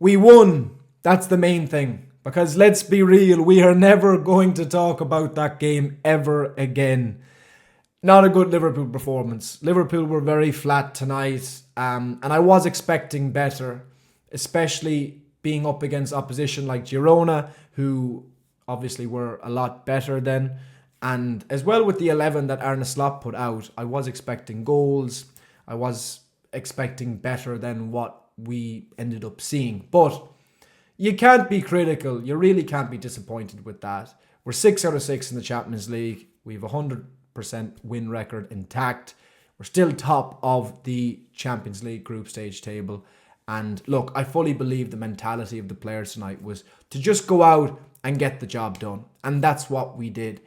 We won. That's the main thing. Because let's be real, we are never going to talk about that game ever again. Not a good Liverpool performance. Liverpool were very flat tonight, and I was expecting better, especially being up against opposition like Girona, who obviously were a lot better then. And as well with the 11 that Arne Slot put out, I was expecting goals. I was expecting better than what we ended up seeing. But you can't be critical. You really can't be disappointed with that. We're 6 out of 6 in the Champions League. We have a 100% win record intact. We're still top of the Champions League group stage table. And look, I fully believe the mentality of the players tonight was to just go out and get the job done. And that's what we did.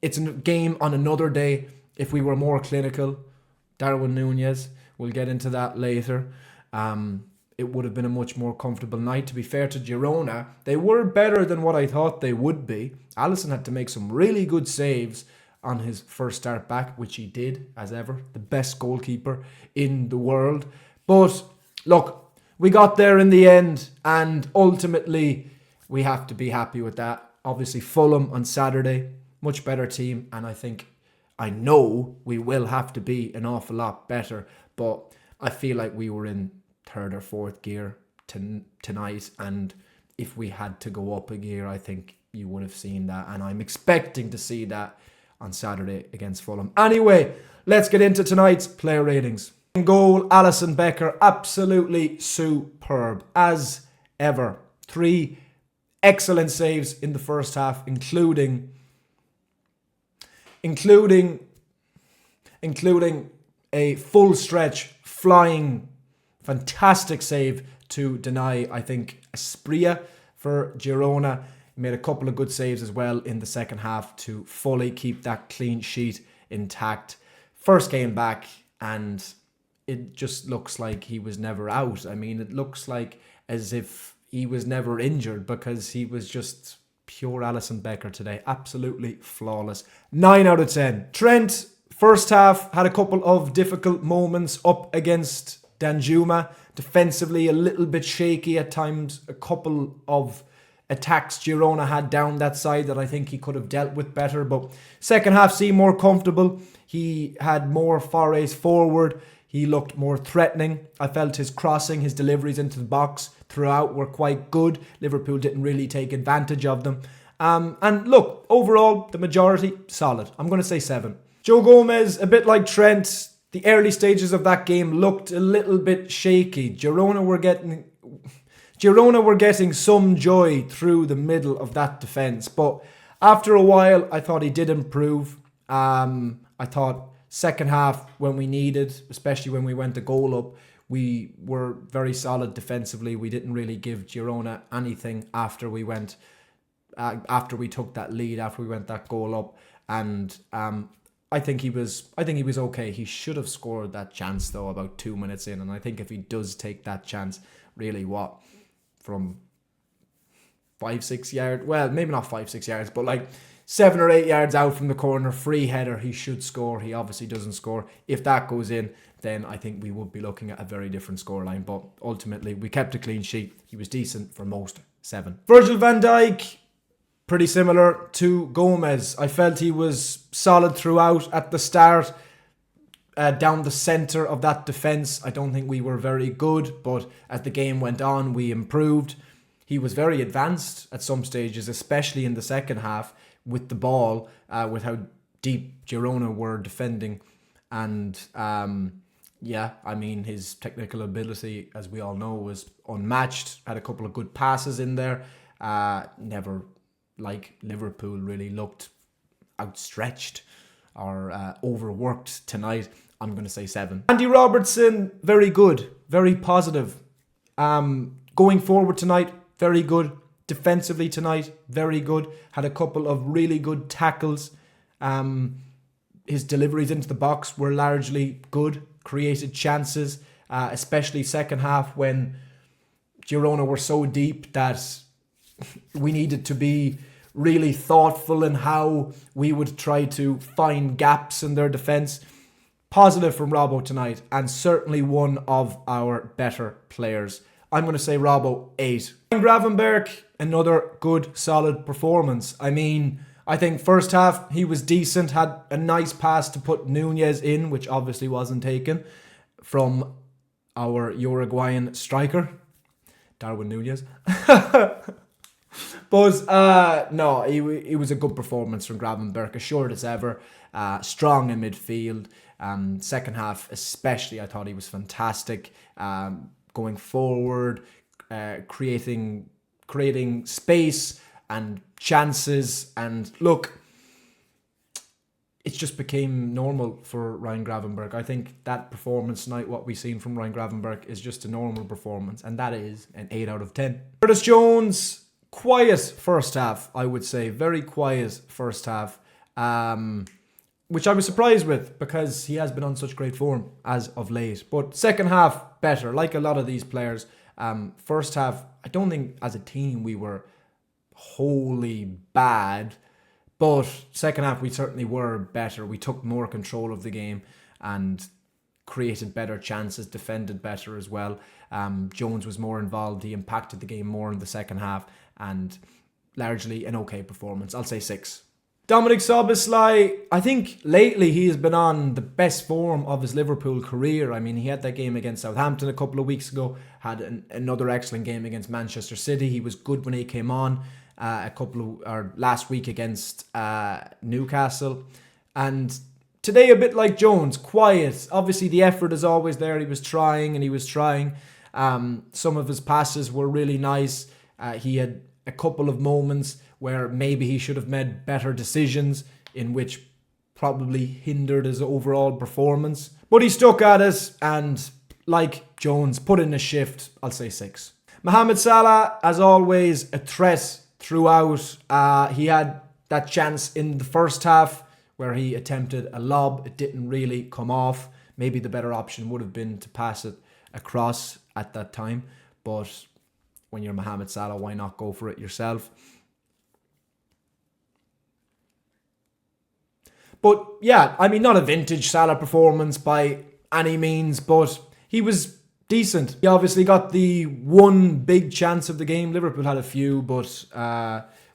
It's a game on another day. If we were more clinical, Darwin Núñez, we'll get into that later. It would have been a much more comfortable night. To be fair to Girona, they were better than what I thought they would be. Alisson had to make some really good saves on his first start back, which he did, as ever. The best goalkeeper in the world. But look, we got there in the end, and ultimately we have to be happy with that. Obviously, Fulham on Saturday, much better team, and I know we will have to be an awful lot better, but I feel like we were in third or fourth gear tonight, and if we had to go up a gear, I think you would have seen that, and I'm expecting to see that on Saturday against Fulham. Anyway, let's get into tonight's player ratings. In goal, Alisson Becker, absolutely superb, as ever. 3 excellent saves in the first half, including a full stretch flying fantastic save to deny, I think, Asprilla for Girona. He made a couple of good saves as well in the second half to fully keep that clean sheet intact. First game back, and it just looks like he was never out. I mean, it looks like as if he was never injured, because he was just pure Alisson Becker today. Absolutely flawless. 9 out of 10. Trent, first half, had a couple of difficult moments up against Danjuma. Defensively, a little bit shaky at times. A couple of attacks Girona had down that side that I think he could have dealt with better. But second half seemed more comfortable. He had more forays forward. He looked more threatening. I felt his crossing, his deliveries into the box throughout were quite good. Liverpool didn't really take advantage of them. And look, overall, the majority, solid. I'm going to say 7. Joe Gomez, a bit like Trent, the early stages of that game looked a little bit shaky. Girona were getting some joy through the middle of that defence. But after a while, I thought he did improve. I thought second half, when we needed, especially when we went the goal up, we were very solid defensively. We didn't really give Girona anything after we took that lead, after we went that goal up. And I think he was okay. He should have scored that chance though about 2 minutes in, and I think if he does take that chance, really from 5-6 yards, well, maybe not 5-6 yards, but like 7 or 8 yards out from the corner, free header, he should score. He obviously doesn't score. If that goes in, then I think we would be looking at a very different scoreline. But ultimately, we kept a clean sheet. He was decent for most. 7. Virgil van Dijk, pretty similar to Gomez. I felt he was solid throughout at the start. Down the centre of that defence, I don't think we were very good. But as the game went on, we improved. He was very advanced at some stages, especially in the second half, with the ball, with how deep Girona were defending. And his technical ability, as we all know, was unmatched. Had a couple of good passes in there. Never, like Liverpool, really looked outstretched or overworked tonight. I'm going to say 7. Andy Robertson, very good, very positive. Going forward tonight, very good. Defensively tonight, very good. Had a couple of really good tackles. His deliveries into the box were largely good. Created chances, especially second half when Girona were so deep that we needed to be really thoughtful in how we would try to find gaps in their defence. Positive from Robbo tonight, and certainly one of our better players I'm going to say Robbo 8. Gravenberch, another good, solid performance. I mean, I think first half he was decent, had a nice pass to put Nunez in, which obviously wasn't taken from our Uruguayan striker, Darwin Nunez. But no, it was a good performance from Gravenberch, assured as ever, strong in midfield. Second half especially, I thought he was fantastic, going forward, creating space and chances. And look, it just became normal for Ryan Gravenberch. I think that performance tonight, what we've seen from Ryan Gravenberch, is just a normal performance, and that is an 8 out of 10. Curtis Jones, quiet first half, I would say. Very quiet first half, which I was surprised with because he has been on such great form as of late. But second half, better. Like a lot of these players, first half, I don't think as a team we were wholly bad. But second half, we certainly were better. We took more control of the game and created better chances, defended better as well. Jones was more involved. He impacted the game more in the second half, and largely an okay performance. I'll say 6. Dominic Szoboszlai, I think lately he has been on the best form of his Liverpool career. I mean, he had that game against Southampton a couple of weeks ago, had another excellent game against Manchester City. He was good when he came on last week against Newcastle. And today, a bit like Jones, quiet. Obviously, the effort is always there. He was trying. Some of his passes were really nice. He had a couple of moments where maybe he should have made better decisions, in which probably hindered his overall performance. But he stuck at it, and like Jones, put in a shift. I'll say 6. Mohamed Salah, as always, a threat throughout. He had that chance in the first half where he attempted a lob. It didn't really come off. Maybe the better option would have been to pass it across at that time. But when you're Mohamed Salah, why not go for it yourself? But yeah, I mean, not a vintage Salah performance by any means, but he was decent. He obviously got the one big chance of the game. Liverpool had a few, but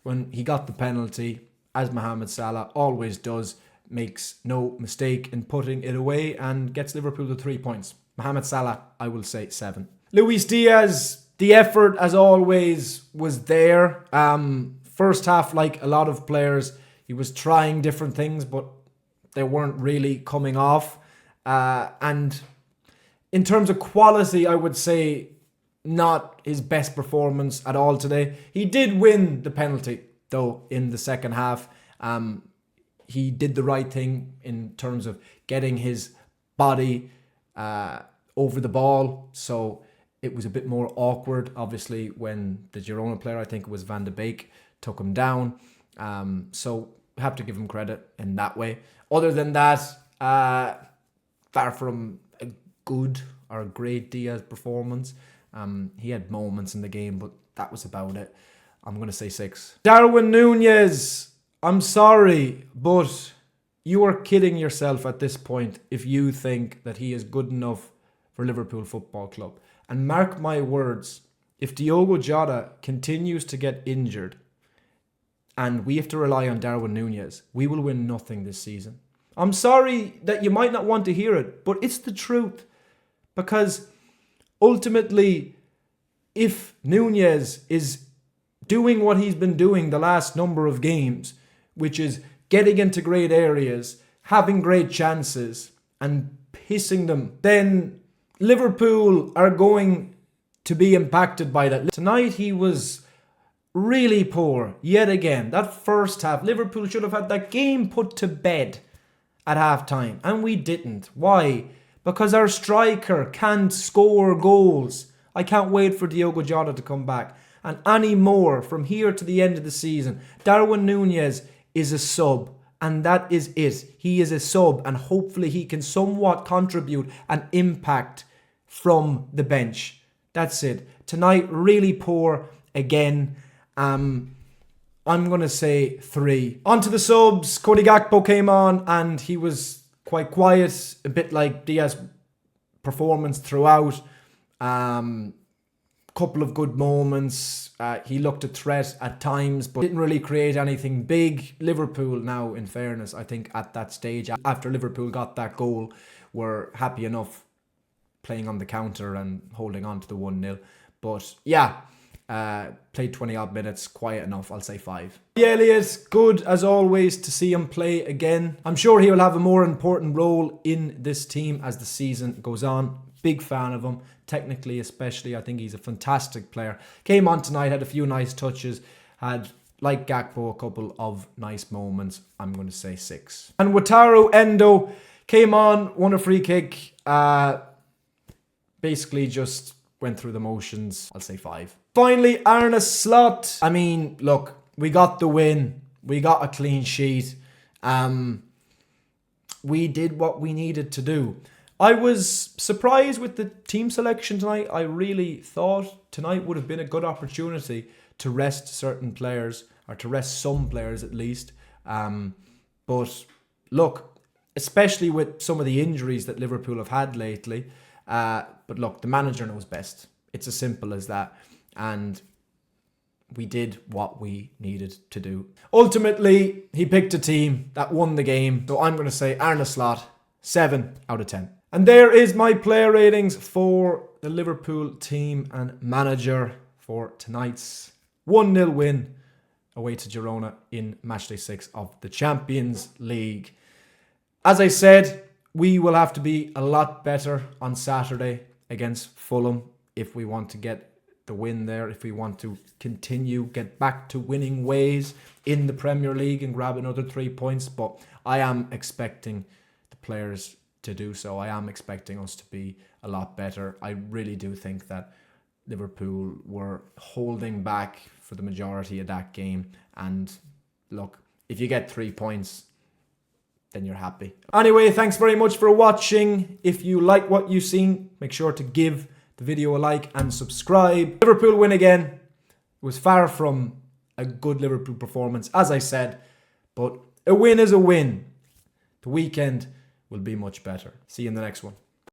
when he got the penalty, as Mohamed Salah always does, makes no mistake in putting it away and gets Liverpool to 3 points. Mohamed Salah, I will say 7. Luis Diaz, the effort as always was there. First half, like a lot of players, he was trying different things, but they weren't really coming off. And in terms of quality, I would say not his best performance at all today. He did win the penalty, though, in the second half. He did the right thing in terms of getting his body over the ball. So it was a bit more awkward, obviously, when the Girona player, I think it was Van de Beek, took him down. So have to give him credit in that way. Other than that, far from a good or a great Diaz performance. He had moments in the game, but that was about it. I'm going to say 6. Darwin Nunez, I'm sorry, but you are kidding yourself at this point if you think that he is good enough for Liverpool Football Club. And mark my words, if Diogo Jota continues to get injured and we have to rely on Darwin Nunez, we will win nothing this season. I'm sorry that you might not want to hear it, but it's the truth. Because ultimately, if Nunez is doing what he's been doing the last number of games, which is getting into great areas, having great chances, and pissing them, then Liverpool are going to be impacted by that. Tonight he was really poor, yet again. That first half, Liverpool should have had that game put to bed at half-time, and we didn't. Why? Because our striker can't score goals. I can't wait for Diogo Jota to come back. And any more from here to the end of the season. Darwin Nunez is a sub, and that is it. He is a sub, and hopefully he can somewhat contribute and impact from the bench. That's it. Tonight, really poor again. I'm going to say 3. On to the subs. Cody Gakpo came on and he was quite quiet, a bit like Diaz's performance throughout. couple of good moments. He looked a threat at times, but didn't really create anything big. Liverpool now, in fairness, I think at that stage, after Liverpool got that goal, were happy enough playing on the counter and holding on to the 1-0. But yeah, played 20 odd minutes, quiet enough, I'll say 5. Elliott, good as always to see him play again. I'm sure he will have a more important role in this team as the season goes on. Big fan of him, technically especially. I think he's a fantastic player. Came on tonight, had a few nice touches, had, like Gakpo, a couple of nice moments. I'm going to say 6. And Wataru Endo came on, won a free kick, basically just went through the motions. I'll say 5. Finally, Arne Slot. I mean, look, we got the win. We got a clean sheet. We did what we needed to do. I was surprised with the team selection tonight. I really thought tonight would have been a good opportunity to rest certain players, or to rest some players at least. But look, especially with some of the injuries that Liverpool have had lately, but look, the manager knows best. It's as simple as that. And we did what we needed to do. Ultimately, he picked a team that won the game. So I'm going to say Arne Slot, 7 out of 10. And there is my player ratings for the Liverpool team and manager for tonight's 1-0 win away to Girona in matchday 6 of the Champions League. As I said, we will have to be a lot better on Saturday against Fulham if we want to get the win there, if we want to continue, get back to winning ways in the Premier League and grab another 3 points. But I am expecting the players to do so. I am expecting us to be a lot better. I really do think that Liverpool were holding back for the majority of that game. And look, if you get 3 points, then you're happy. Anyway, thanks very much for watching. If you like what you've seen, make sure to give the video a like and subscribe. Liverpool win again. It was far from a good Liverpool performance, as I said, but a win is a win. The weekend will be much better. See you in the next one.